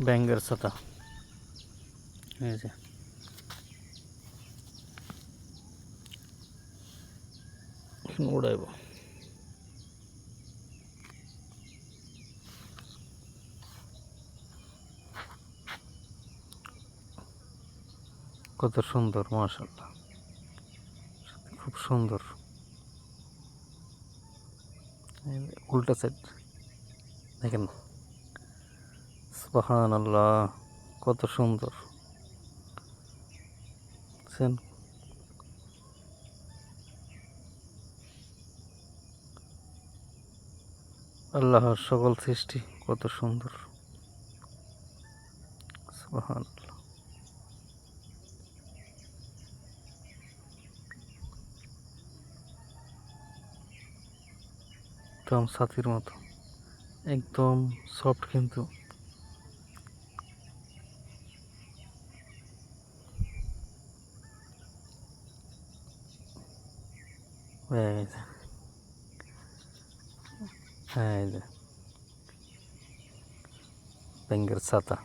ব্যাঙ্গের ছাতা এই যে উড়াইব। কত সুন্দর, মাশাআল্লাহ, খুব সুন্দর। উল্টা সাইড দেখেন, সুবহানাল্লাহ, কত সুন্দর। আল্লাহর সকল সৃষ্টি কত সুন্দর, সুবহানাল্লাহ। একদম ছাতির মতো, একদম সফট কিন্তু। এই যে এই যে ব্যাঙ্গের ছাতা।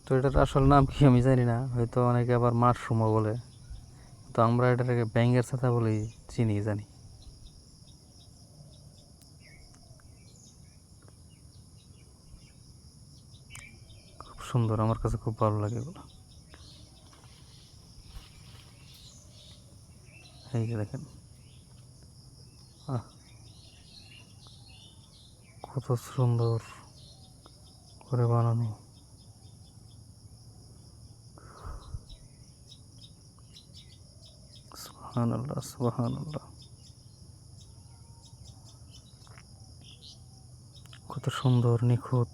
তো এটার আসল নাম কি আমি জানি না, হয়তো অনেকে আবার মাশরুমও বলে, তো আমরা এটাকে ব্যাঙ্গের ছাতা বলেই চিনি জানি। খুব সুন্দর, আমার কাছে খুব ভালো লাগে এগুলো। এই যে দেখেন, কত সুন্দর করে বানানো। সুবহানাল্লাহ, সুবহানাল্লাহ, কত সুন্দর, নিখুঁত।